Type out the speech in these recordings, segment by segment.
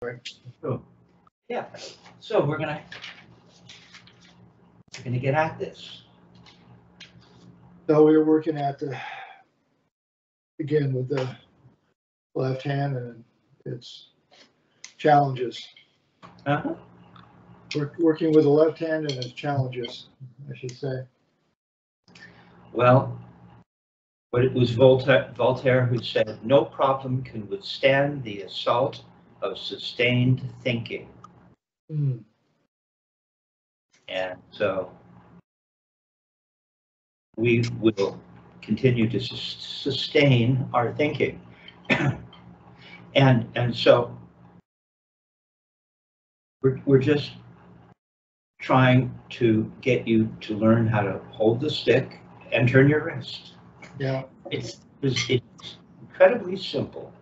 Right. So, yeah. So we're gonna get at this. So we were working at the, again, with the left hand, and it's challenges. Uh-huh. Working with the left hand and its challenges, I should say. Well, but it was Voltaire who said, "No problem can withstand the assault of sustained thinking." Mm. And so we will continue to sustain our thinking. and so we're just trying to get you to learn how to hold the stick and turn your wrist. Yeah. It's incredibly simple.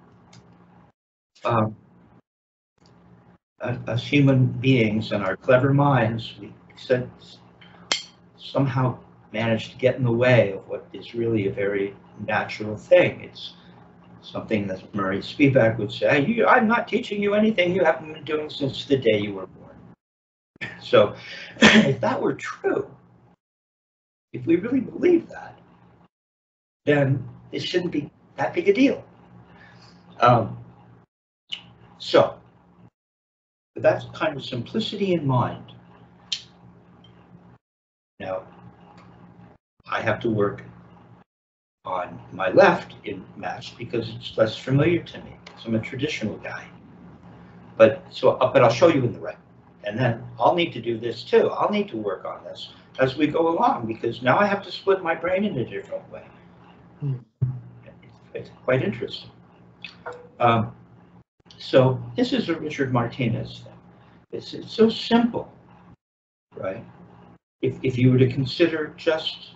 As human beings and our clever minds, we somehow manage to get in the way of what is really a very natural thing. It's something that Murray Spivak would say, "I'm not teaching you anything you haven't been doing since the day you were born." So if that were true, if we really believe that, then it shouldn't be that big a deal. So with that kind of simplicity in mind, now I have to work on my left in match because it's less familiar to me. So I'm a traditional guy. But I'll show you in the right. And then I'll need to do this too. I'll need to work on this as we go along, because now I have to split my brain in a different way. It's quite interesting. So this is a Richard Martinez thing. It's so simple, right? If you were to consider just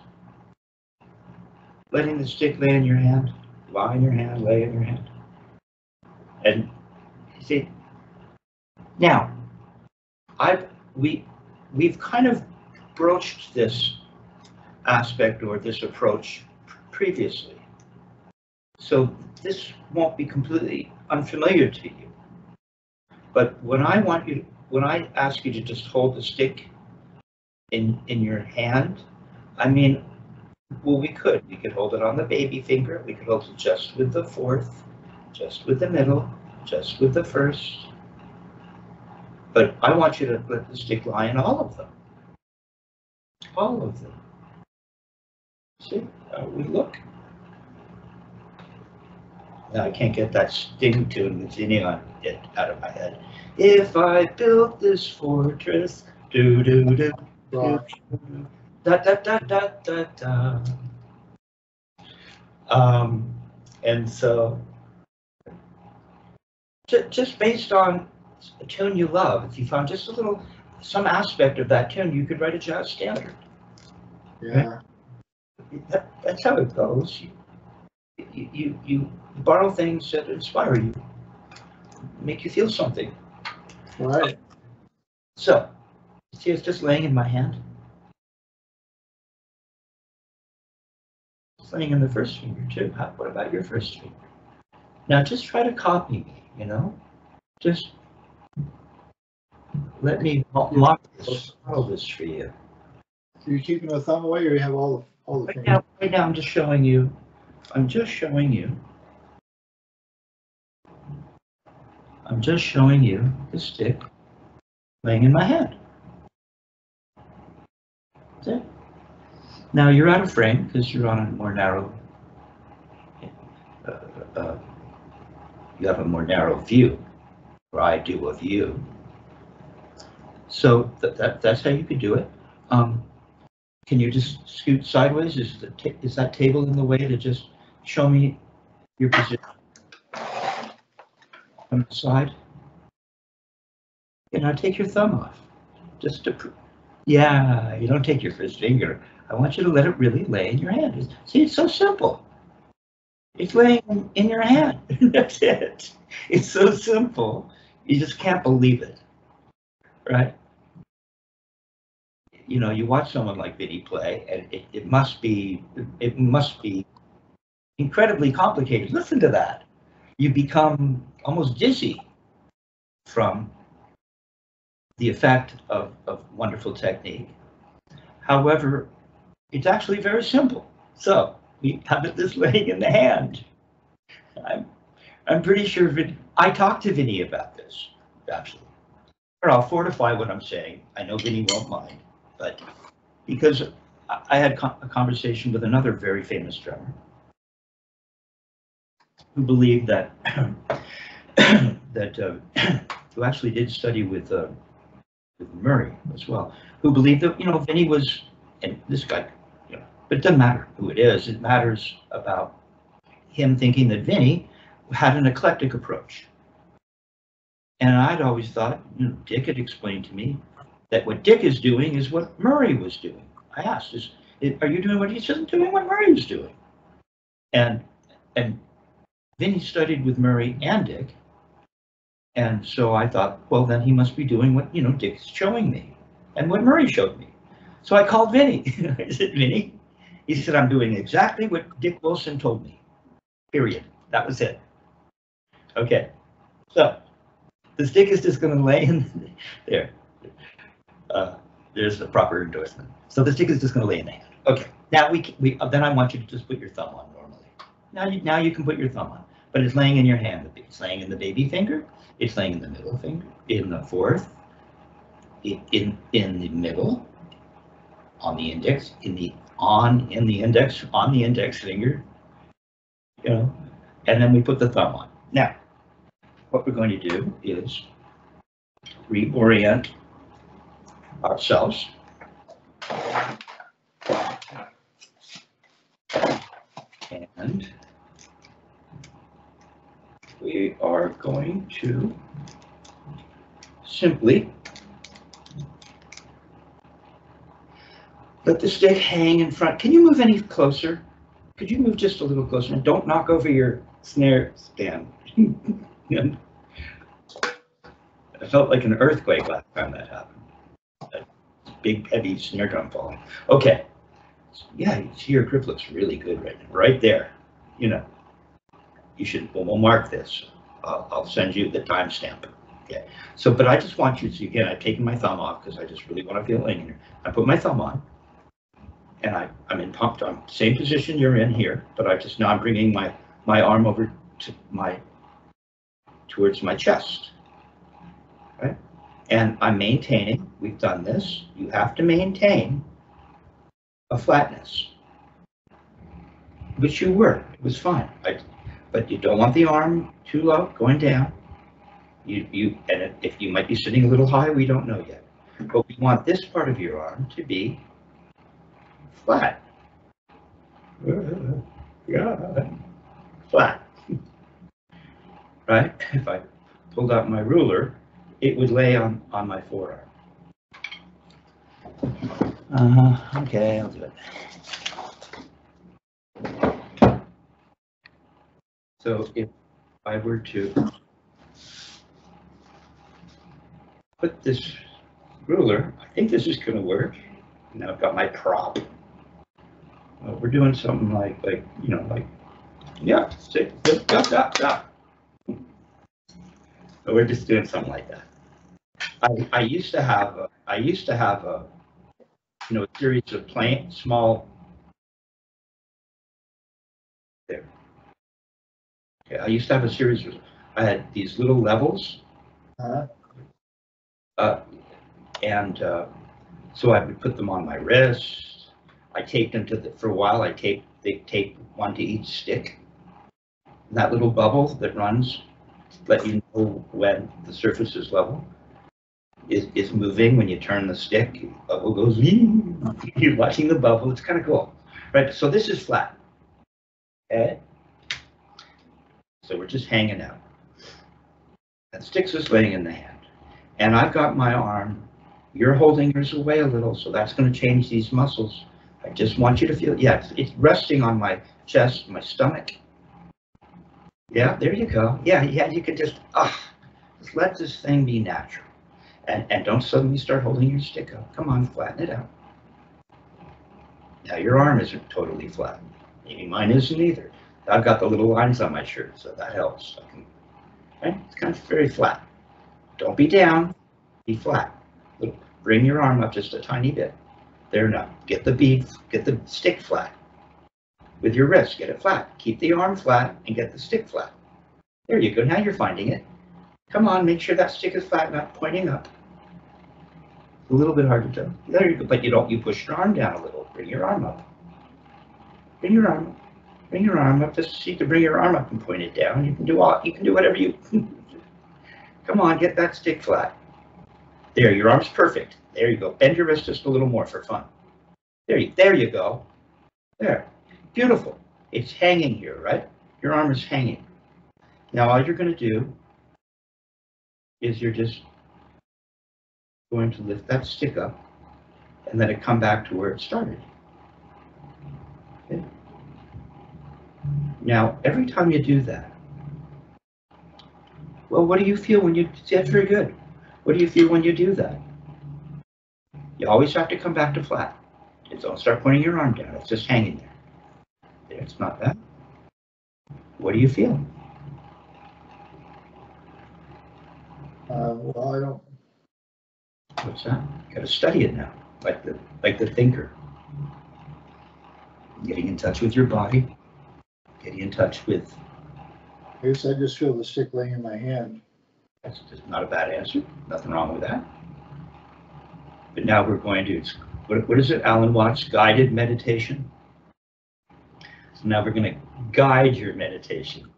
letting the stick lay in your hand, lie in your hand, lay in your hand. And you see, now we've kind of broached this aspect or this approach previously. So this won't be completely unfamiliar to you. But when I ask you to just hold the stick in your hand, I mean, well, we could hold it on the baby finger. We could hold it just with the fourth, just with the middle, just with the first. But I want you to let the stick lie in all of them. All of them. See how we look? Now I can't get that sting tune that's in on it out of my head. If I built this fortress, do do do, do da da da da da da. And so, just based on a tune you love, if you found just some aspect of that tune, you could write a jazz standard. Yeah. That's how it goes. You borrow things that inspire you, make you feel something. Right. So, see, it's just laying in my hand. It's laying in the first finger too. What about your first finger? Now just try to copy me, Just let me model this for you. So you're keeping the thumb away, or you have all the fingers? Right now I'm just showing you. I'm just showing you the stick laying in my hand. That's it. Now you're out of frame because you're on a more narrow. You have a more narrow view, or I do of you. So that's how you could do it. Can you just scoot sideways? Is that table in the way to just show me your position on the side? And now take your thumb off, just to prove. Yeah, you don't take your first finger. I want you to let it really lay in your hand. See, it's so simple. It's laying in your hand. That's it. It's so simple. You just can't believe it, right? You watch someone like Vinny play, and it must be incredibly complicated. Listen to that. You become almost dizzy. from the effect of wonderful technique. However, it's actually very simple. So we have it this laying in the hand. I'm pretty sure I talked to Vinny about this, actually. Or I'll fortify what I'm saying. I know Vinny won't mind, but because I had a conversation with another very famous drummer who believed that who actually did study with Murray as well, who believed that, you know, Vinny was, and this guy, you know, but it doesn't matter who it is. It matters about him thinking that Vinny had an eclectic approach. And I'd always thought, you know, Dick had explained to me that what Dick is doing is what Murray was doing. I asked, are you doing what he's just doing what Murray was doing? And Vinny studied with Murray and Dick. And so I thought, well, then he must be doing what, you know, Dick's showing me and what Murray showed me. So I called Vinny. I said, Vinny, he said, I'm doing exactly what Dick Wilson told me, period. That was it. Okay, so the stick is just going to lay in there. There's the proper endorsement. So the stick is just going to lay in the hand. Okay, now then I want you to just put your thumb on normally. Now you can put your thumb on, but it's laying in your hand. It's laying in the baby finger. It's laying in the middle finger, in the fourth, in the middle, on the index, in the index, on the index finger, you know, and then we put the thumb on. Now, what we're going to do is reorient ourselves. And we are going to simply let the stick hang in front. Can you move any closer? Could you move just a little closer? And don't knock over your snare stand. I felt like an earthquake last time that happened. That big, heavy snare drum falling. Okay. Yeah, you see your grip looks really good right now. Right there. You know, you should, we'll mark this. I'll send you the timestamp. Okay. So, but I just want you to, again, I've taken my thumb off because I just really want to feel it in here. I put my thumb on. And I'm in pumped on same position you're in here, but now I'm bringing my arm over to towards my chest, right? And I'm maintaining, we've done this, you have to maintain a flatness, which you were, it was fine. But you don't want the arm too low, going down. And if you might be sitting a little high, we don't know yet. But we want this part of your arm to be flat. Flat. Right? If I pulled out my ruler, it would lay on my forearm. Okay, I'll do it. So if I were to put this ruler, I think this is going to work. Now I've got my prop. We're doing something like you know, like, yeah, sit, stop. So we're just doing something like that. I used to have a you know, a series of plain small there. Okay, I used to have a series of, I had these little levels, so I would put them on my wrist. I taped them for a while. They taped one to each stick. And that little bubble that runs, let you know when the surface is level, is moving. When you turn the stick, the bubble goes, you're watching the bubble. It's kind of cool, right? So this is flat. Okay. So we're just hanging out. And sticks is laying in the hand. And I've got my arm. You're holding yours away a little, so that's going to change these muscles. I just want you to feel, yeah, it's resting on my chest, my stomach. Yeah, there you go. Yeah, you could just let this thing be natural. And don't suddenly start holding your stick up. Come on, flatten it out. Now your arm isn't totally flat. Maybe mine isn't either. I've got the little lines on my shirt, so that helps. Right? It's kind of very flat. Don't be down, be flat. Bring your arm up just a tiny bit. There now. Get the stick flat. With your wrist, get it flat. Keep the arm flat and get the stick flat. There you go. Now you're finding it. Come on, make sure that stick is flat, not pointing up. It's a little bit hard to do. There you go. But you push your arm down a little. Bring your arm up. Bring your arm up. Bring your arm up. Just see to bring your arm up and point it down. You can do whatever you. Come on, get that stick flat. There, your arm's perfect. There you go. Bend your wrist just a little more for fun. There you go. There. Beautiful. It's hanging here, right? Your arm is hanging. Now all you're going to do is you're just going to lift that stick up and let it come back to where it started. Okay. Now, every time you do that, well, what do you feel when you, that's very good. What do you feel when you do that? You always have to come back to flat. Don't start pointing your arm down. It's just hanging there. There, it's not bad. What do you feel? Well, I don't. What's that? You got to study it now, like the thinker. Getting in touch with your body. Getting in touch with. I guess I just feel the stick laying in my hand. That's just not a bad answer. Nothing wrong with that. But now we're going to. What is it? Alan Watts guided meditation. So now we're going to guide your meditation.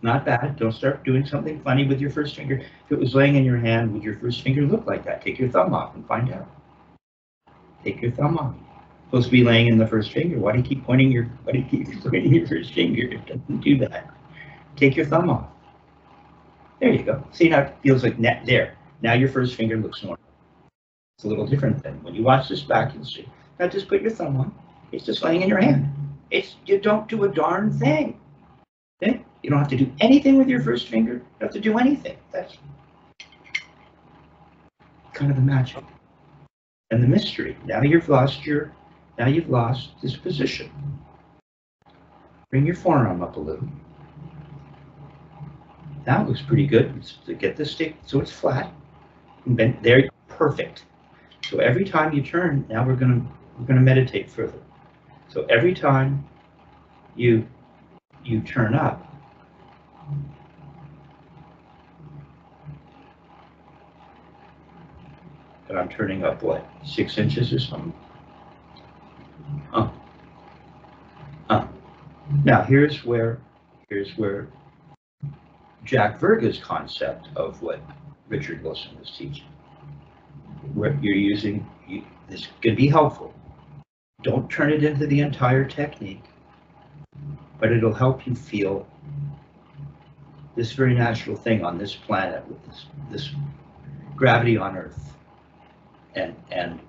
Not bad. Don't start doing something funny with your first finger. If it was laying in your hand, would your first finger look like that? Take your thumb off and find out. Take your thumb off. It's supposed to be laying in the first finger. Why do you keep pointing your first finger? It doesn't do that. Take your thumb off. There you go. See, now it feels like there. Now your first finger looks normal. It's a little different than when you watch this back, you'll see. Now just put your thumb on. It's just laying in your hand. You don't do a darn thing. Okay? You don't have to do anything with your first finger. You don't have to do anything. That's kind of the magic and the mystery. Now you've lost this position. Bring your forearm up a little. That looks pretty good. To get the stick so it's flat. And bend there, perfect. So every time you turn, now we're gonna meditate further. So every time you turn up, and I'm turning up what, 6 inches or something? Now here's where Jack Verga's concept of what Richard Wilson was teaching. Where you're using, this can be helpful. Don't turn it into the entire technique, but it'll help you feel this very natural thing on this planet with this gravity on Earth and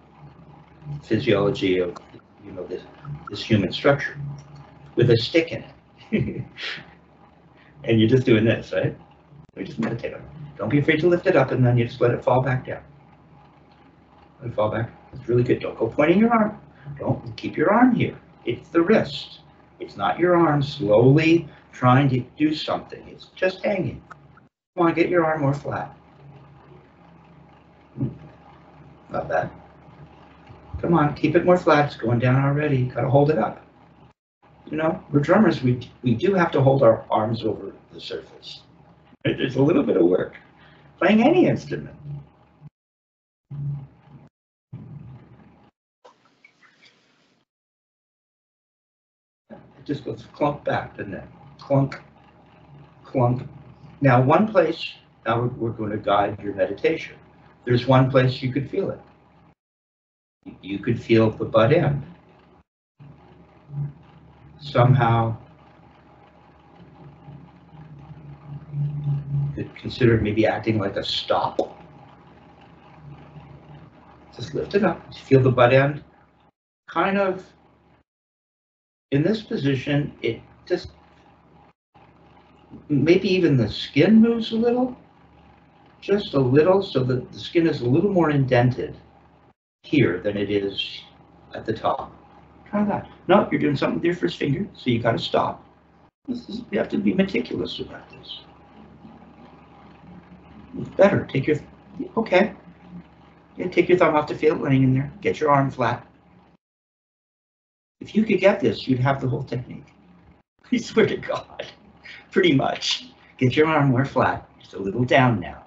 physiology of this human structure with a stick in it. And you're just doing this, right? We just meditate on it. Don't be afraid to lift it up, and then you just let it fall back down. Let it fall back. It's really good. Don't go pointing your arm. Don't keep your arm here. It's the wrist. It's not your arm slowly trying to do something. It's just hanging. Come on, get your arm more flat. Not bad. Come on, keep it more flat. It's going down already. You gotta hold it up. You know, we're drummers. We do have to hold our arms over the surface. It's a little bit of work. Playing any instrument. It just goes clunk back, doesn't it? Clunk, clunk. Now one place, now we're going to guide your meditation. There's one place you could feel it. You could feel the butt end. Somehow, you could consider maybe acting like a stop. Just lift it up. Feel the butt end. Kind of, in this position, it just, maybe even the skin moves a little. Just a little, so that the skin is a little more indented here than it is at the top. Try that. No, you're doing something with your first finger, so you got to stop. You have to be meticulous about this. Better. Okay. Yeah, take your thumb off to feel it laying in there. Get your arm flat. If you could get this, you'd have the whole technique. I swear to God. Pretty much. Get your arm more flat. Just a little down now.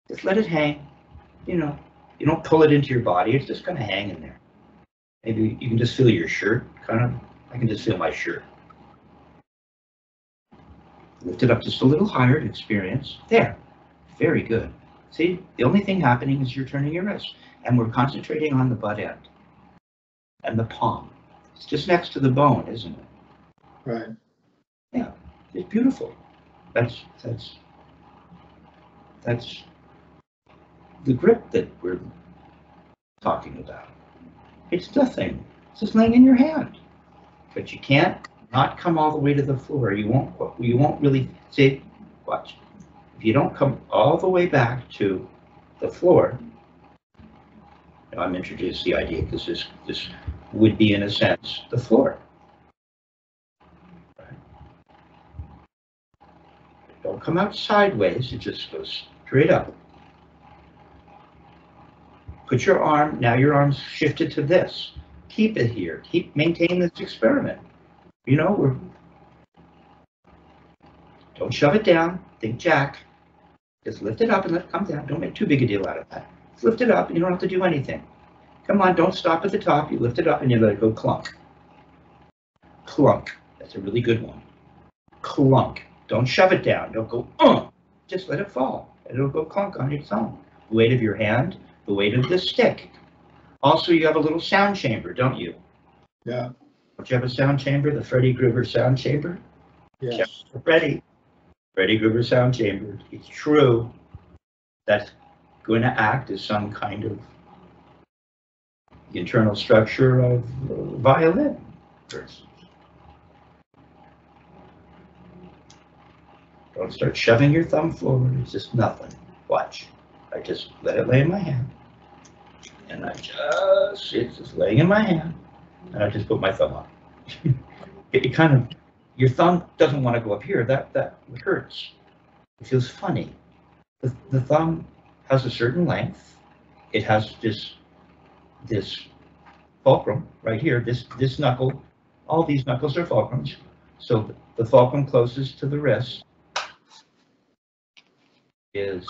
Just let it hang. You know, you don't pull it into your body. It's just going to hang in there. Maybe you can just feel your shirt, kind of. I can just feel my shirt. Lift it up just a little higher to experience. There. Very good. See, the only thing happening is you're turning your wrist, and we're concentrating on the butt end and the palm. It's just next to the bone, isn't it? Right. Yeah, it's beautiful. That's the grip that we're talking about. It's nothing. It's just laying in your hand. But you can't not come all the way to the floor. You won't really see. Watch. If you don't come all the way back to the floor, now I'm introducing the idea because this would be, in a sense, the floor. Right? Don't come out sideways, it just goes straight up. Put your arm, now your arm's shifted to this. Keep it here. Maintain this experiment. You know, don't shove it down. Think jack. Just lift it up and let it come down. Don't make too big a deal out of that. Just lift it up and you don't have to do anything. Come on, don't stop at the top. You lift it up and you let it go clunk. Clunk. That's a really good one. Clunk. Don't shove it down. Don't go, Just let it fall. And it'll go clunk on its own. The weight of your hand, the weight of the stick. Also, you have a little sound chamber, don't you? Yeah. Don't you have a sound chamber? The Freddie Gruber sound chamber? Yes. Freddie Gruber sound chamber. It's true. That's going to act as some kind of internal structure of violin, for instance. Don't start shoving your thumb forward. It's just nothing. Watch. I just let it lay in my hand. And it's just laying in my hand. And I just put my thumb on. It kind of, your thumb doesn't want to go up here. That hurts. It feels funny. The thumb has a certain length. It has this fulcrum right here. This knuckle. All these knuckles are fulcrums. So the fulcrum closest to the wrist is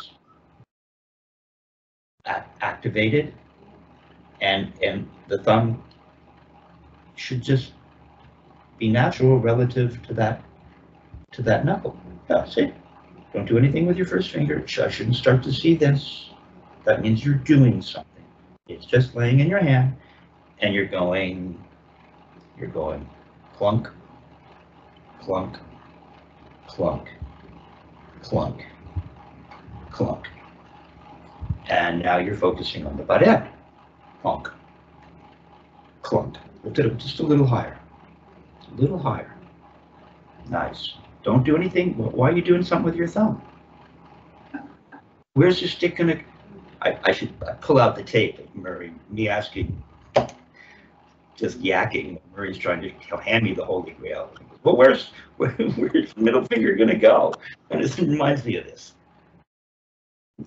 activated, and the thumb should just be natural relative to that knuckle. Yeah, see? Don't do anything with your first finger. I shouldn't start to see this. That means you're doing something. It's just laying in your hand, and you're going clunk, clunk, clunk, clunk, clunk. And now you're focusing on the butt end. Clunk, clunk. Lift it up just a little higher. A little higher. Nice. Don't do anything. Why are you doing something with your thumb? Where's your stick gonna? I should pull out the tape of Murray, me asking, just yakking. Murray's trying to hand me the Holy Grail. Well, where's the middle finger gonna go? And it reminds me of this.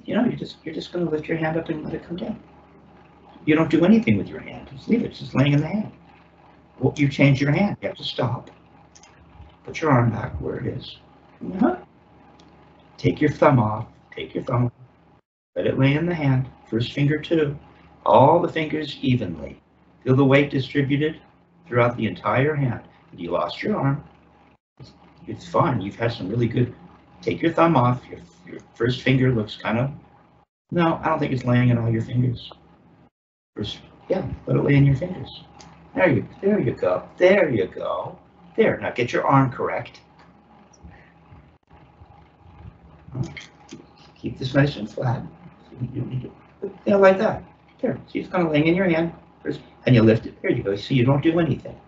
You know, you're just gonna lift your hand up and let it come down. You don't do anything with your hand. Just leave it. It's just laying in the hand. Well, you change your hand. You have to stop. Put your arm back where it is. Take your thumb off. Take your thumb off. Let it lay in the hand. First finger too. All the fingers evenly. Feel the weight distributed throughout the entire hand. If you lost your arm, it's fine. You've had some really good. Take your thumb off. Your first finger looks kind of. No, I don't think it's laying in all your fingers. First, yeah, let it lay in your fingers. There you go. There you go. There. Now get your arm correct. Keep this nice and flat. Yeah, like that. There. See, it's kind of laying in your hand. And you lift it. There you go. See, you don't do anything.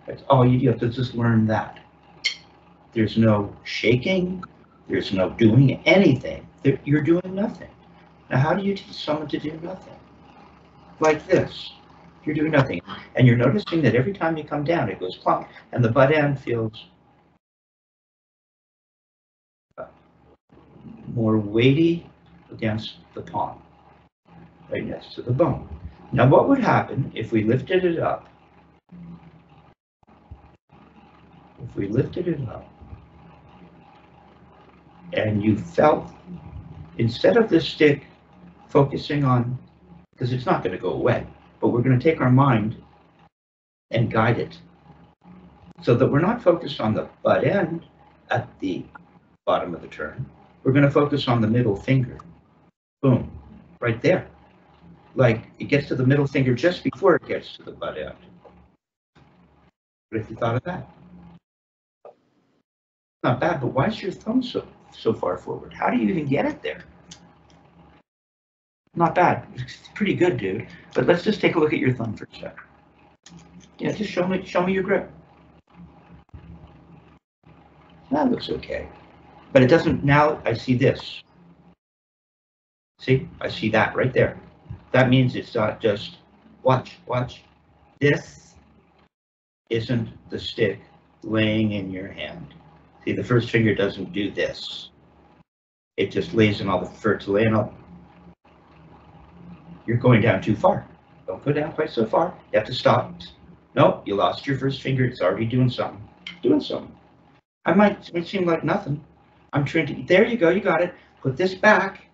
That's all you have to just learn that. There's no shaking. There's no doing anything. You're doing nothing. Now, how do you teach someone to do nothing? Like this. You're doing nothing. And you're noticing that every time you come down, it goes plunk, and the butt end feels more weighty, against the palm, right next to the bone. Now what would happen if we lifted it up? If we lifted it up and you felt, instead of the stick focusing on, because it's not going to go away, but we're going to take our mind and guide it so that we're not focused on the butt end at the bottom of the turn. We're going to focus on the middle finger. Boom, right there. Like it gets to the middle finger just before it gets to the butt end. What if you thought of that? Not bad, but why is your thumb so far forward? How do you even get it there? Not bad. It's pretty good, dude. But let's just take a look at your thumb for a second. Yeah, just show me your grip. That looks okay. But it doesn't, now I see this. See, I see that right there. That means it's not just, watch. This isn't the stick laying in your hand. See, the first finger doesn't do this. It just lays in all the, for it to lay in all. You're going down too far. Don't go down quite so far. You have to stop. Nope, you lost your first finger. It's already doing something. It might seem like nothing. I'm trying to, there you go, you got it. Put this back,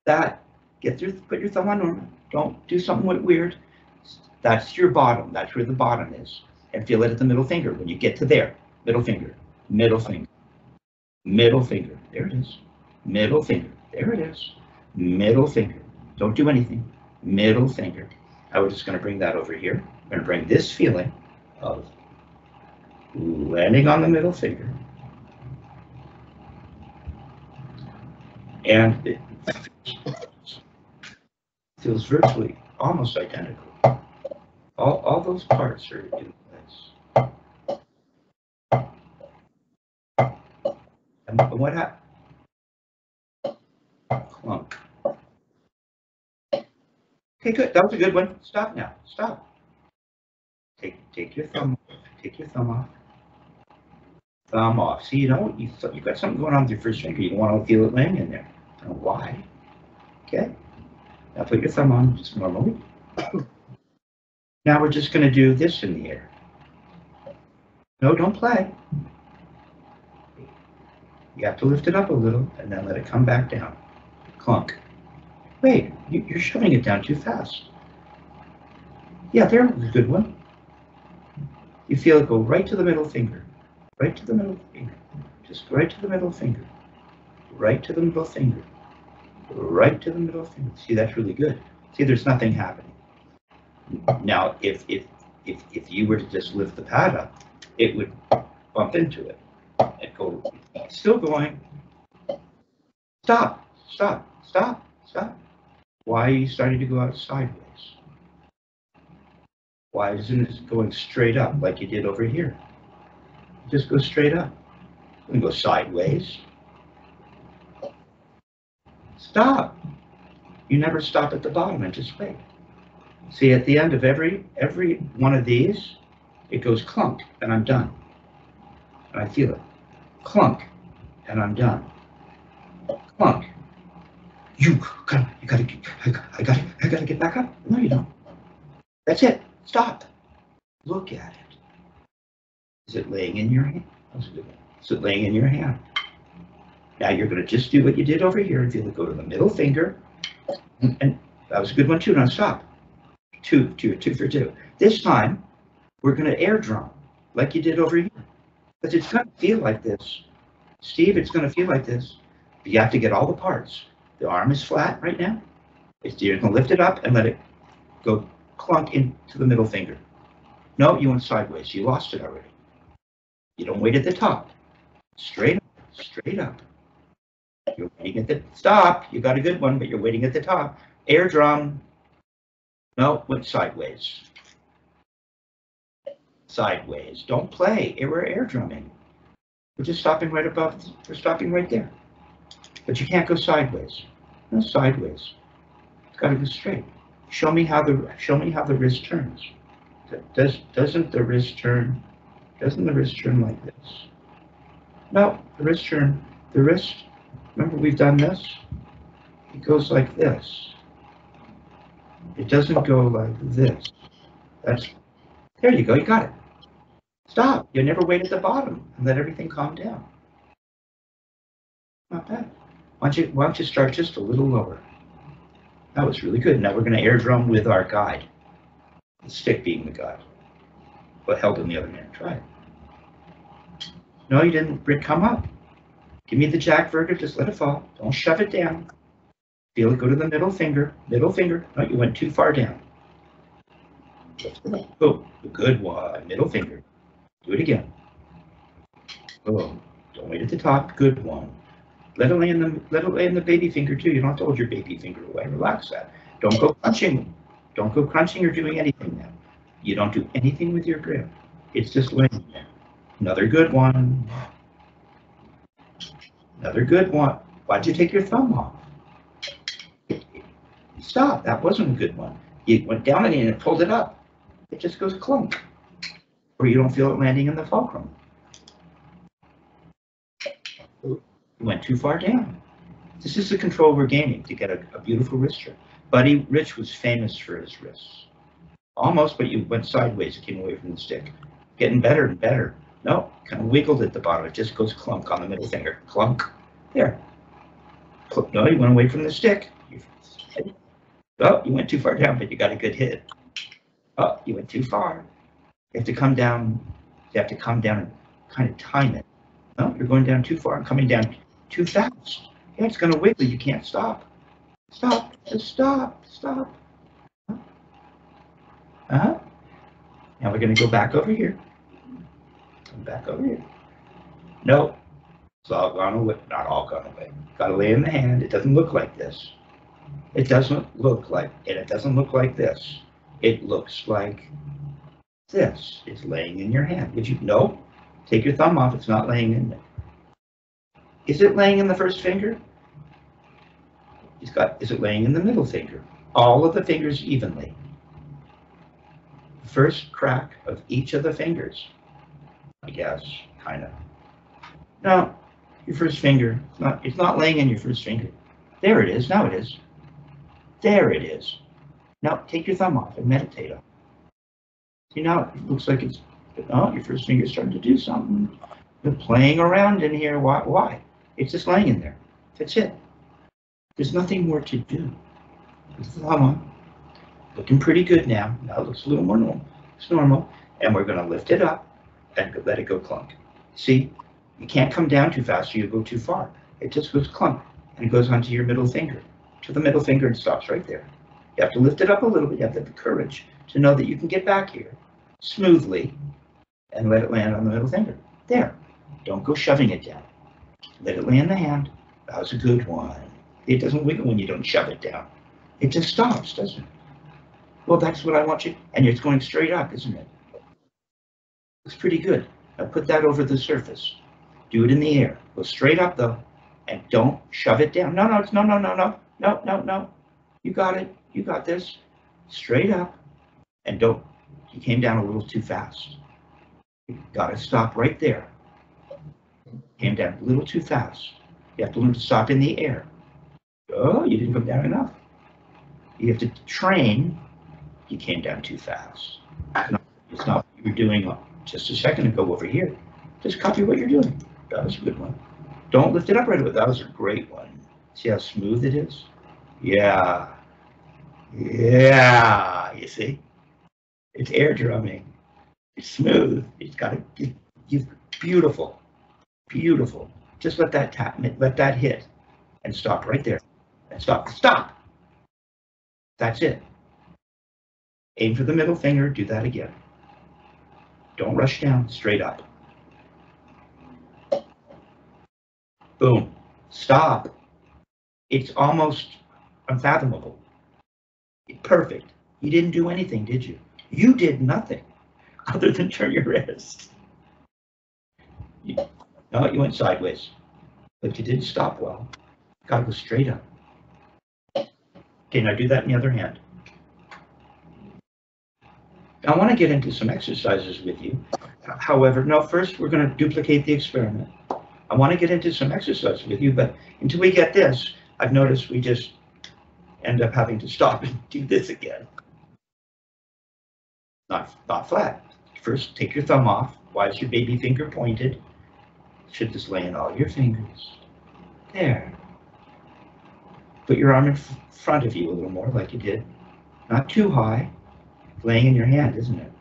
that, put your thumb on normal. Don't do something weird. That's your bottom, that's where the bottom is. And feel it at the middle finger. When you get to there, middle finger, middle finger, there it is. Middle finger, there it is. Middle finger, don't do anything. Middle finger. Now we're just gonna bring that over here. We're gonna bring this feeling of landing on the middle finger. And it feels virtually almost identical. All those parts are in place. And what happened? Clunk. Okay, good. That was a good one. Stop now. Stop. Take your thumb off. Take your thumb off. Thumb off. See, you know, you've got something going on with your first finger. You don't want to feel it laying in there. I don't know why. Okay. Now put your thumb on just normally. Now we're just going to do this in the air. No, don't play. You have to lift it up a little and then let it come back down. Clunk. Wait, you're shoving it down too fast. Yeah, there's a good one. You feel it go right to the middle finger. Right to the middle finger. Just right to the middle finger. Right to the middle finger. Right to the middle finger. See, that's really good. See, there's nothing happening. Now, if you were to just lift the pad up, it would bump into it. And go, still going. Stop. Why are you starting to go out sideways? Why isn't it going straight up like you did over here? Just go straight up. And go sideways. Stop. You never stop at the bottom and just wait. See, at the end of every one of these, it goes clunk, and I'm done. And I feel it. Clunk, and I'm done. Clunk. I gotta get back up. No, you don't. That's it. Stop. Look at it. Is it laying in your hand? Is it laying in your hand? Now you're going to just do what you did over here and feel it go to the middle finger. And that was a good one too. Now stop. Two for two. This time, we're going to air drum like you did over here. Because it's going to feel like this. Steve, it's going to feel like this. But you have to get all the parts. The arm is flat right now. You're going to lift it up and let it go clunk into the middle finger. No, you went sideways. You lost it already. You don't wait at the top. Straight up. You're waiting at the stop. You got a good one, but you're waiting at the top. Air drum. No, went sideways. Sideways. Don't play. We're air drumming. We're just stopping right above. We're stopping right there. But you can't go sideways. No, sideways. It's got to go straight. Show me how the wrist turns. Doesn't the wrist turn? Doesn't the wrist turn like this? No, the wrist turn. The wrist. Remember, we've done this. It goes like this. It doesn't go like this. There you go, you got it. Stop. You never wait at the bottom and let everything calm down. Not bad. Why don't you start just a little lower? That was really good. Now we're going to air drum with our guide. The stick being the guide. But held in the other hand. Try it. No, you didn't. Come up. Give me the jack verdict. Just let it fall. Don't shove it down. Feel it go to the middle finger. Middle finger. No, you went too far down. Oh, good one. Middle finger. Do it again. Oh, don't wait at the top. Good one. Let it lay in the baby finger too. You don't have to hold your baby finger away. Relax that. Don't go crunching. Don't go crunching or doing anything now. You don't do anything with your grip. It's just laying there. Another good one. Another good one. Why'd you take your thumb off? Stop. That wasn't a good one. You went down and it pulled it up. It just goes clunk. Or you don't feel it landing in the fulcrum. You went too far down. This is the control we're gaining to get a beautiful wrist. Buddy Rich was famous for his wrists. Almost, but you went sideways. It came away from the stick. Getting better and better. No, kind of wiggled at the bottom. It just goes clunk on the middle finger. Clunk. There. No, you went away from the stick. Oh, you went too far down, but you got a good hit. Oh, you went too far. You have to come down. You have to come down and kind of time it. No, you're going down too far and coming down too fast. Yeah, it's going to wiggle. You can't stop. Stop. Just stop. Stop. Now we're going to go back over here. Come back over here. No. It's all gone away. Not all gone away. Got to lay in the hand. It doesn't look like this. It doesn't look like, and it doesn't look like this. It looks like this. It's laying in your hand. Would you? No. Take your thumb off. It's not laying in there. Is it laying in the first finger? Is it laying in the middle finger? All of the fingers evenly. First crack of each of the fingers. I guess, kind of. No, your first finger. It's not laying in your first finger. There it is. Now it is. There it is. Now take your thumb off and meditate on it. See, now it looks like it's. Oh, your first finger's starting to do something. You're playing around in here. Why? It's just laying in there. That's it. There's nothing more to do. Put the thumb on. Looking pretty good now. Now it looks a little more normal. It's normal. And we're going to lift it up and let it go clunk. See, you can't come down too fast or you go too far. It just goes clunk and it goes onto your middle finger. To the middle finger and stops right there. You have to lift it up a little bit. You have to have the courage to know that you can get back here smoothly and let it land on the middle finger. There. Don't go shoving it down. Let it lay in the hand. That was a good one. It doesn't wiggle when you don't shove it down. It just stops, doesn't it? Well, that's what I want you. And it's going straight up, isn't it? Looks pretty good. Now put that over the surface. Do it in the air. Go straight up though, and don't shove it down. No. You got it. You got this. Straight up, and don't. You came down a little too fast. You got to stop right there. Came down a little too fast. You have to learn to stop in the air. Oh, you didn't come down enough. You have to train. You came down too fast. It's not what you were doing just a second ago over here. Just copy what you're doing. That was a good one. Don't lift it up right away. That was a great one. See how smooth it is? Yeah. Yeah. You see? It's air drumming. It's smooth. It's got to give beautiful. Beautiful. Just let that tap, let that hit, and stop right there. And stop. Stop. That's it. Aim for the middle finger. Do that again. Don't rush down. Straight up. Boom. Stop. It's almost unfathomable. Perfect. You didn't do anything, did you? You did nothing other than turn your wrist. No, you went sideways, but you didn't stop well. Gotta go straight up. Okay, now do that in the other hand. Now, I want to get into some exercises with you. However, no, first we're going to duplicate the experiment. I want to get into some exercises with you, but until we get this, I've noticed we just end up having to stop and do this again. Not flat. First, take your thumb off. Why is your baby finger pointed? Should just lay in all your fingers. There. Put your arm in front of you a little more, like you did. Not too high. Laying in your hand, isn't it?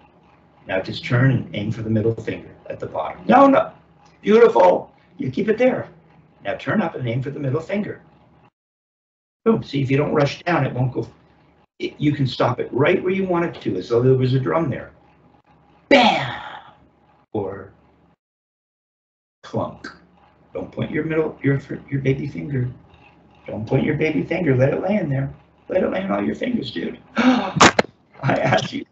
Now just turn and aim for the middle finger at the bottom. No, no. Beautiful. You keep it there. Now turn up and aim for the middle finger. Boom. See, if you don't rush down, it won't go. You can stop it right where you want it to, as though there was a drum there. Bam! Or clunk. Don't point your baby finger. Don't point your baby finger. Let it lay in there. Let it lay in all your fingers, dude. I asked you.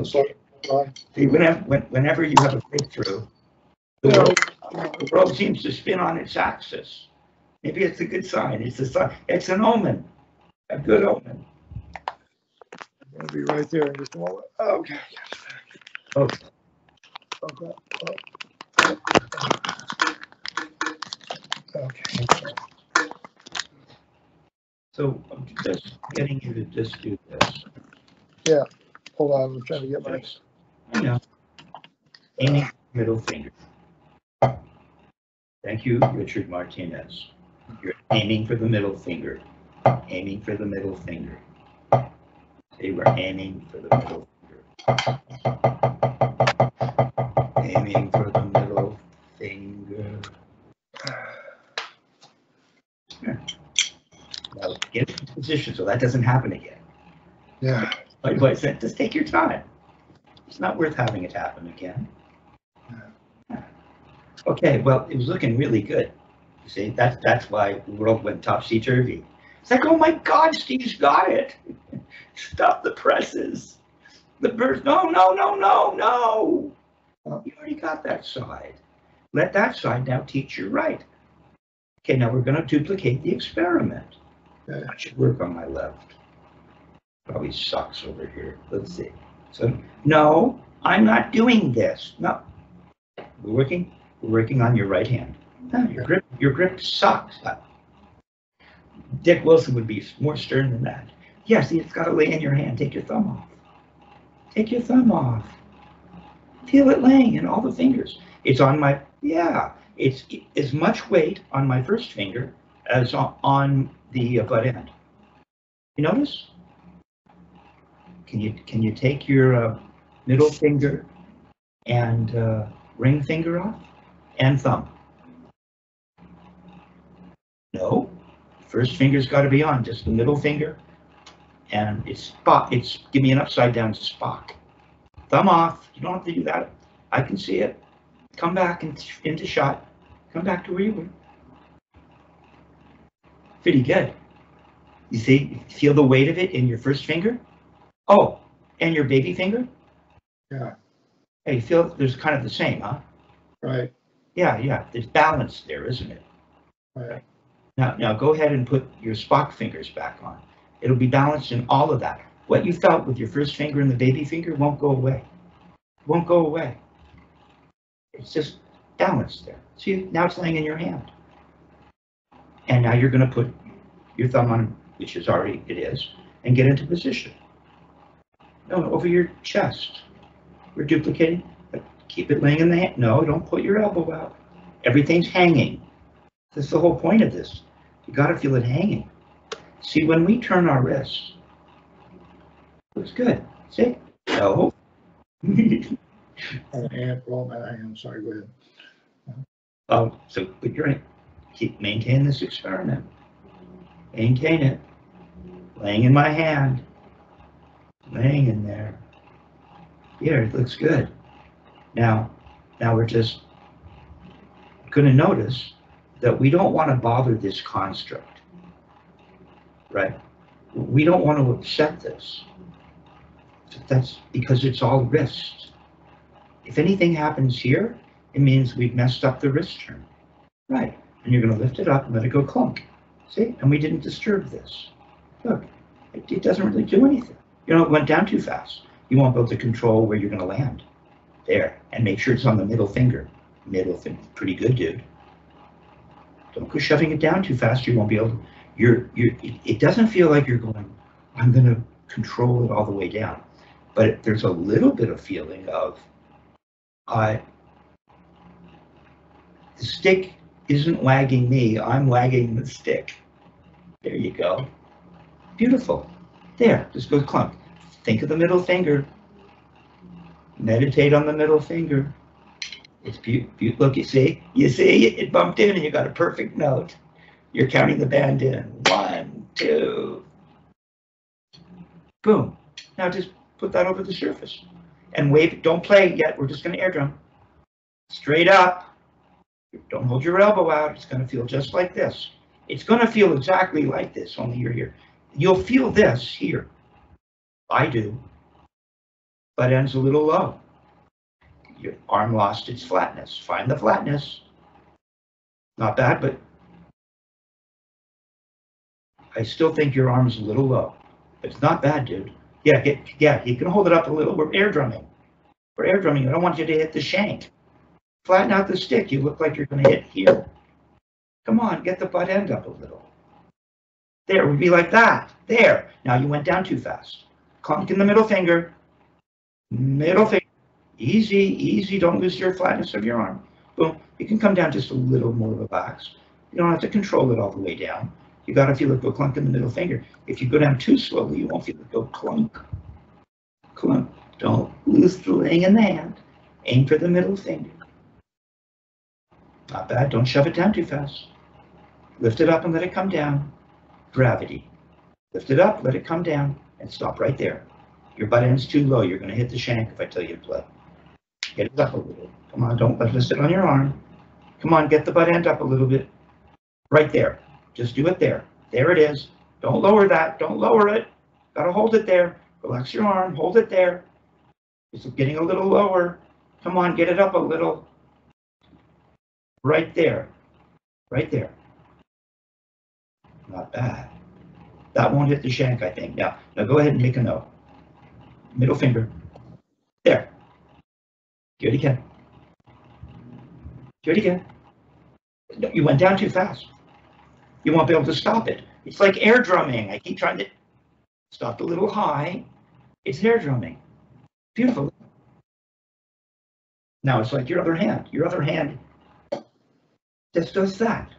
See, whenever you have a breakthrough, the world seems to spin on its axis. Maybe it's a good sign. It's a sign. It's an omen. A good omen. I'm going to be right there in just a moment. Okay. Okay. Okay. Okay. So I'm just getting you to just do this. Yeah. Hold on. I'm trying to get my. I know. Aiming middle finger. Thank you, Richard Martinez. You're aiming for the middle finger. Aiming for the middle finger. They were aiming for the middle finger. Aiming for the middle finger. Here. Now get into position so that doesn't happen again. Yeah. Like I said, just take your time. It's not worth having it happen again. Yeah. Okay, well, it was looking really good. You see, that's why the world went topsy-turvy. It's like, oh my God, Steve's got it. Stop the presses. The birds, no. You already got that side. Let that side now teach you right. Okay, now we're going to duplicate the experiment. That should work on my left. Probably sucks over here. Let's see. So, no, I'm not doing this. No. We're working on your right hand. No, your grip sucks. Dick Wilson would be more stern than that. Yeah, see, it's got to lay in your hand. Take your thumb off. Take your thumb off. Feel it laying in all the fingers. It's on my, it's as much weight on my first finger as on the butt end. You notice? Can you take your middle finger and ring finger off and thumb? No. First finger's got to be on, just the middle finger, and it's give me an upside down Spock. Thumb off. You don't have to do that. I can see it. Come back into shot. Come back to where you were. Pretty good. You see, feel the weight of it in your first finger? Oh, and your baby finger? Yeah. Hey, you feel there's kind of the same, huh? Right. Yeah. There's balance there, isn't it? Right. Now go ahead and put your Spock fingers back on. It'll be balanced in all of that. What you felt with your first finger and the baby finger won't go away. Won't go away. It's just balanced there. See, now it's laying in your hand. And now you're going to put your thumb on, which is already, it is, and get into position. No, over your chest. We're duplicating. Keep it laying in the hand. No, don't put your elbow out. Everything's hanging. That's the whole point of this. You got to feel it hanging. See, when we turn our wrists, looks good. See? No. I'm sorry, go ahead. So put your, maintain this experiment. Maintain it. Laying in my hand. Laying in there. Here, it looks good. Now we're just going to notice that we don't want to bother this construct, right? We don't want to upset this. That's because it's all wrist. If anything happens here, it means we've messed up the wrist turn, right? And you're going to lift it up and let it go clunk. See? And we didn't disturb this. Look, it doesn't really do anything. You know, it went down too fast. You won't be able to control where you're going to land. There. And make sure it's on the middle finger. Middle finger. Pretty good, dude. Don't go shoving it down too fast. You won't be able to. it doesn't feel like you're going, I'm going to control it all the way down. But there's a little bit of feeling of, the stick isn't wagging me, I'm wagging the stick. There you go. Beautiful. There, just go clunk. Think of the middle finger. Meditate on the middle finger. It's beautiful. Look, you see, it bumped in and you got a perfect note. You're counting the band in. 1, 2. Boom. Now just put that over the surface and wave it. Don't play yet. We're just going to air drum. Straight up. Don't hold your elbow out. It's going to feel just like this. It's going to feel exactly like this, only you're here. You'll feel this here. I do. Butt end's a little low. Your arm lost its flatness. Find the flatness. Not bad, but I still think your arm's a little low. It's not bad, dude. Yeah, you can hold it up a little. We're air drumming. I don't want you to hit the shank. Flatten out the stick. You look like you're going to hit here. Come on, get the butt end up a little. There, it would be like that. There. Now you went down too fast. Clunk in the middle finger. Middle finger. Easy, easy. Don't lose your flatness of your arm. Boom. You can come down just a little more relaxed. You don't have to control it all the way down. You got to feel it go clunk in the middle finger. If you go down too slowly, you won't feel it go clunk. Clunk. Don't lose the laying in the hand. Aim for the middle finger. Not bad. Don't shove it down too fast. Lift it up and let it come down. Gravity. Lift it up, let it come down, and stop right there. Your butt end's too low. You're going to hit the shank if I tell you to play. Get it up a little. Come on, don't let it sit on your arm. Come on, get the butt end up a little bit. Right there. Just do it there. There it is. Don't lower that. Don't lower it. Got to hold it there. Relax your arm. Hold it there. It's getting a little lower. Come on, get it up a little. Right there. Right there. Not bad. That won't hit the shank, I think. Now go ahead and make a note. Middle finger. There. Do it again. Do it again. No, you went down too fast. You won't be able to stop it. It's like air drumming. I keep trying to stop a little high. It's air drumming. Beautiful. Now it's like your other hand. Your other hand just does that.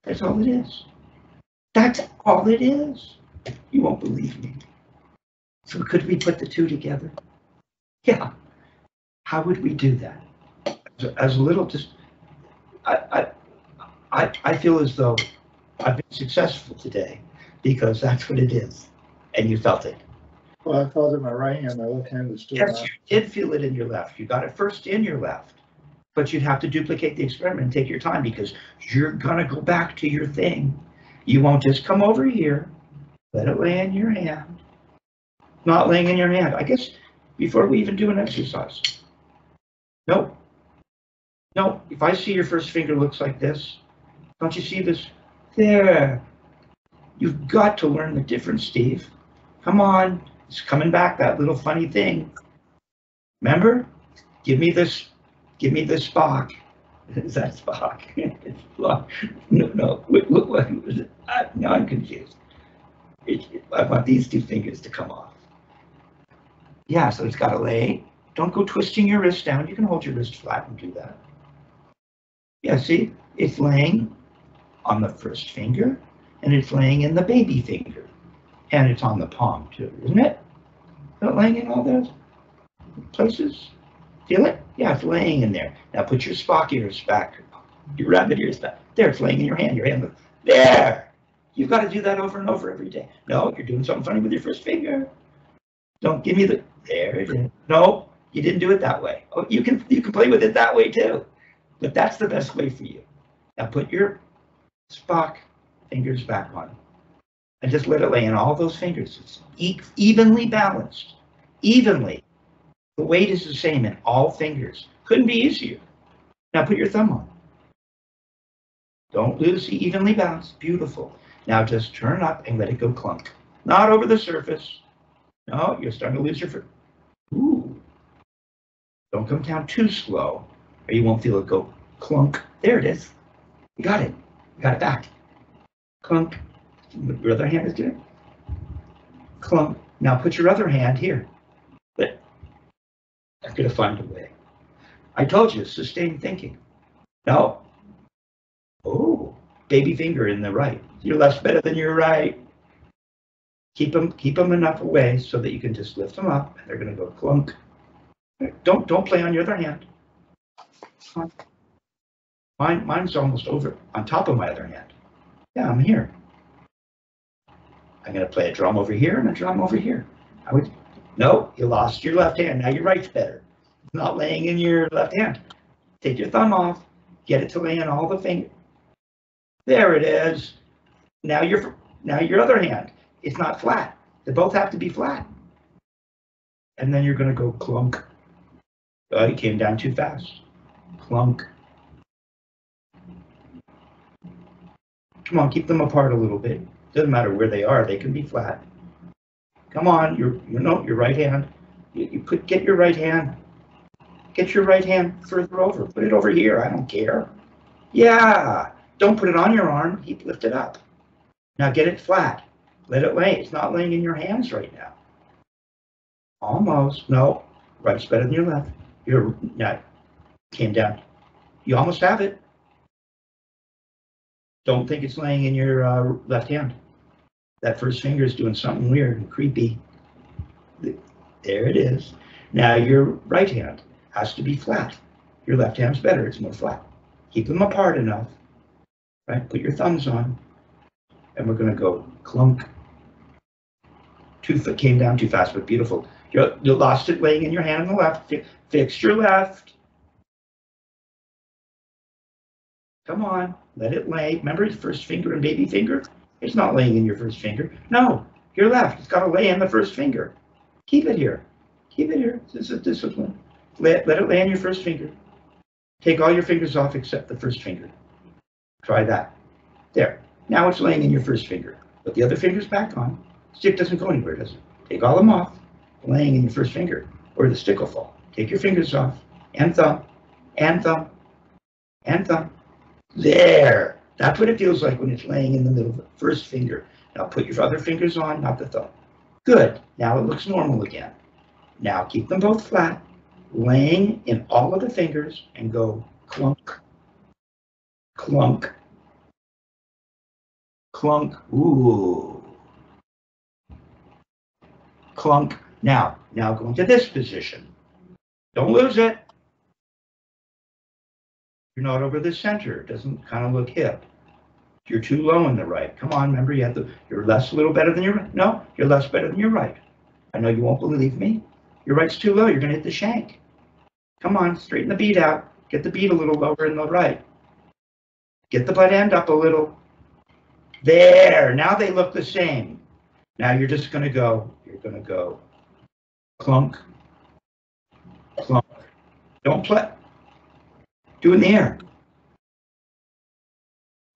That's all it is. That's all it is. You won't believe me. So could we put the two together? Yeah. How would we do that? As a little, just, I feel as though I've been successful today because that's what it is. And you felt it. Well, I felt it in my right hand, my left hand was still Yes, out. you did feel it in your left. You got it first in your left. But you'd have to duplicate the experiment and take your time because you're going to go back to your thing. You won't just come over here, let it lay in your hand. Not laying in your hand. I guess before we even do an exercise. Nope. No, if I see your first finger looks like this, don't you see this? There. You've got to learn the difference, Steve. Come on. It's coming back, that little funny thing. Remember? Give me this Spock. Is that Spock? It's Spock. No. What was it? Now I'm confused. I want these two fingers to come off. Yeah, so it's got to lay. Don't go twisting your wrist down. You can hold your wrist flat and do that. Yeah, see? It's laying on the first finger, and it's laying in the baby finger. And it's on the palm, too, isn't it? Not laying in all those places? Feel it? Yeah, it's laying in there. Now put your Spock ears back. Your rabbit ears back. There, it's laying in your hand. Your hand. There! You've got to do that over and over every day. No, you're doing something funny with your first finger. Don't give me the... There it is. No, you didn't do it that way. Oh, you can play with it that way, too. But that's the best way for you. Now put your Spock fingers back on. And just let it lay in all those fingers. It's evenly balanced. Evenly. The weight is the same in all fingers. Couldn't be easier. Now put your thumb on. Don't lose the evenly balanced. Beautiful. Now just turn up and let it go clunk. Not over the surface. No, you're starting to lose your foot. Ooh. Don't come down too slow, or you won't feel it go clunk. There it is. You got it. You got it back. Clunk. what your other hand is doing. Clunk. Now put your other hand here. But I'm going to find a way. I told you, sustained thinking. No. Oh, baby finger in the right. Your left's better than your right. Keep them enough away so that you can just lift them up, and they're going to go clunk. Don't play on your other hand. Mine's almost over on top of my other hand. Yeah, I'm here. I'm going to play a drum over here and a drum over here. No, you lost your left hand. Now your right's better. It's not laying in your left hand. Take your thumb off. Get it to lay in all the fingers. There it is. Now your other hand. It's not flat. They both have to be flat. And then you're going to go clunk. Oh, you came down too fast. Clunk. Come on, keep them apart a little bit. Doesn't matter where they are, they can be flat. Come on, your right hand. You could get your right hand. Get your right hand further over. Put it over here. I don't care. Yeah. Don't put it on your arm. Lift it up. Now get it flat. Let it lay. It's not laying in your hands right now. Almost. No. Right's better than your left. Now came down. You almost have it. Don't think it's laying in your left hand. That first finger is doing something weird and creepy. There it is. Now your right hand has to be flat. Your left hand's better. It's more flat. Keep them apart enough. Right? Put your thumbs on. And we're going to go clunk. Came down too fast, but beautiful. You lost it laying in your hand on the left. Fix your left. Come on, let it lay. Remember his first finger and baby finger? It's not laying in your first finger. No, your left. It's got to lay in the first finger. Keep it here. Keep it here. This is discipline. Let it lay in your first finger. Take all your fingers off except the first finger. Try that. There. Now it's laying in your first finger. Put the other fingers back on. Stick doesn't go anywhere, does it? Take all them off. Laying in your first finger, or the stick will fall. Take your fingers off. And thumb. And thumb. And thumb. There. That's what it feels like when it's laying in the middle of the first finger. Now put your other fingers on, not the thumb. Good. Now it looks normal again. Now keep them both flat, laying in all of the fingers, and go clunk, clunk, clunk. Ooh. Clunk. Now go into this position. Don't lose it. You're not over the center. It doesn't kind of look hip. You're too low in the right. Come on, remember, you're left a little better than your right. No, you're left better than your right. I know you won't believe me. Your right's too low. You're going to hit the shank. Come on, straighten the bead out. Get the bead a little lower in the right. Get the butt end up a little. There. Now they look the same. Now you're just going to go. You're going to go clunk, clunk. Don't play. Do it in the air.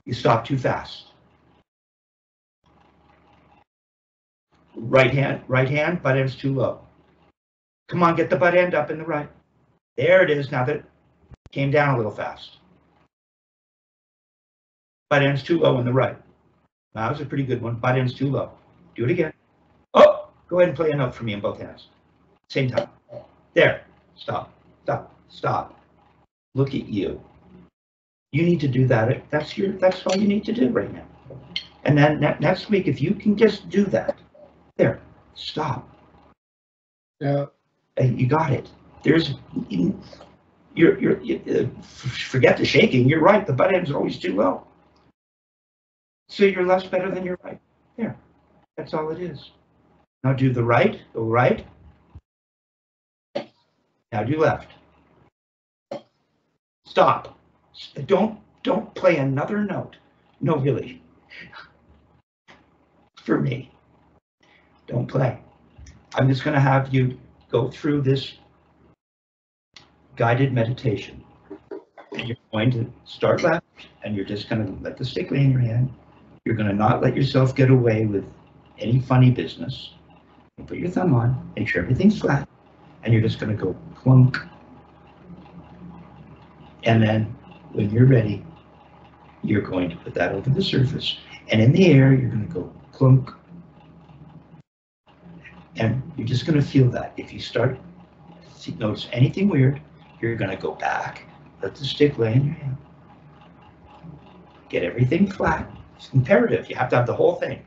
You stop too fast. Right hand, butt end's too low. Come on, get the butt end up in the right. There it is. Now that it came down a little fast. Butt end's too low in the right. That was a pretty good one. Butt end's too low. Do it again. Oh, go ahead and play a note for me in both hands. Same time. There. Stop. Stop. Stop. Look at you. You need to do that. That's all you need to do right now. And then next week, if you can just do that, there, stop. Yeah. You got it. Forget the shaking. You're right. The butt ends are always too low. So you're less better than your right. There. That's all it is. Now do the right. Go right. Now do left. Stop. Don't play another note. No, really. For me. Don't play. I'm just going to have you go through this guided meditation. And you're going to start left, and you're just going to let the stick lay in your hand. You're going to not let yourself get away with any funny business. You put your thumb on, make sure everything's flat, and you're just going to go clunk. And then when you're ready, you're going to put that over the surface. And in the air, you're going to go clunk. And you're just going to feel that. If you start to notice anything weird, you're going to go back, let the stick lay in your hand. Get everything flat. It's imperative. You have to have the whole thing.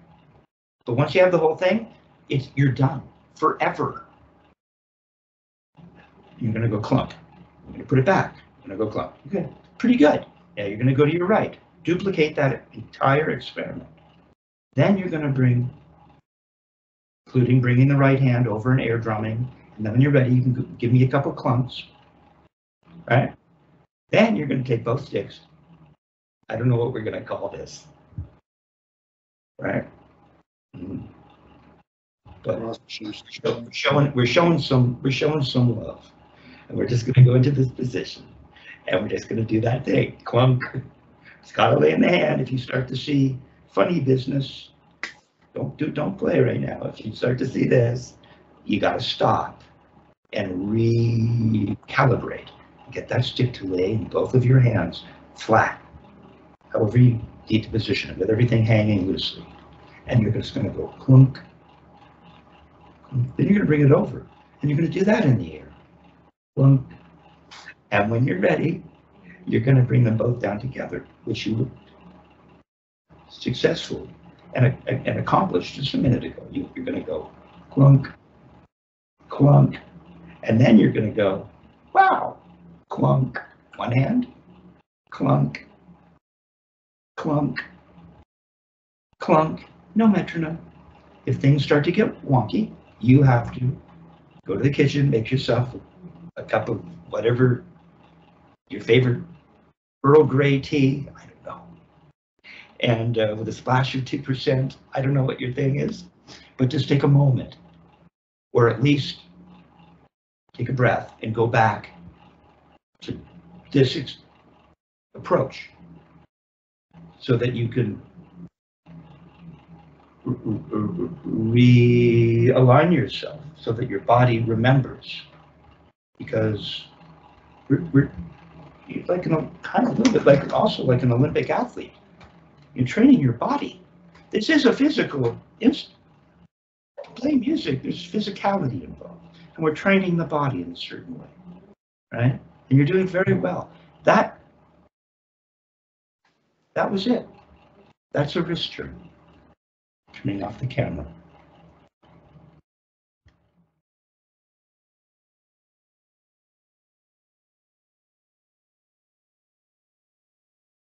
But once you have the whole thing, you're done forever. You're going to go clunk. You're going to put it back. You're going to go clunk. Okay, pretty good. Now you're going to go to your right. Duplicate that entire experiment. Then you're going to bring, including bringing the right hand over and air drumming. And then when you're ready, you can give me a couple clumps. Right? Then you're going to take both sticks. I don't know what we're going to call this. Right? But we're showing some love. And we're just going to go into this position. And we're just going to do that thing. Clunk. It's got to lay in the hand. If you start to see funny business, don't play right now. If you start to see this, you got to stop and recalibrate. Get that stick to lay in both of your hands flat, however you need to position it, with everything hanging loosely. And you're just going to go clunk. Then you're going to bring it over, and you're going to do that in the air. Clunk. And when you're ready, you're going to bring them both down together, which you successfully and accomplished just a minute ago. You're going to go clunk, clunk, and then you're going to go, wow, clunk, one hand, clunk, clunk, clunk, no metronome. If things start to get wonky, you have to go to the kitchen, make yourself a cup of whatever your favorite Earl Grey tea, I don't know, and with a splash of 2%, I don't know what your thing is, but just take a moment, or at least take a breath and go back to this approach so that you can realign yourself so that your body remembers, because we're like kind of a little bit like also like an Olympic athlete. You're training your body. This is a physical instant. Playing music, there's physicality involved, and we're training the body in a certain way, right? And you're doing very well. That was it. That's a wrist turn. Turning off the camera.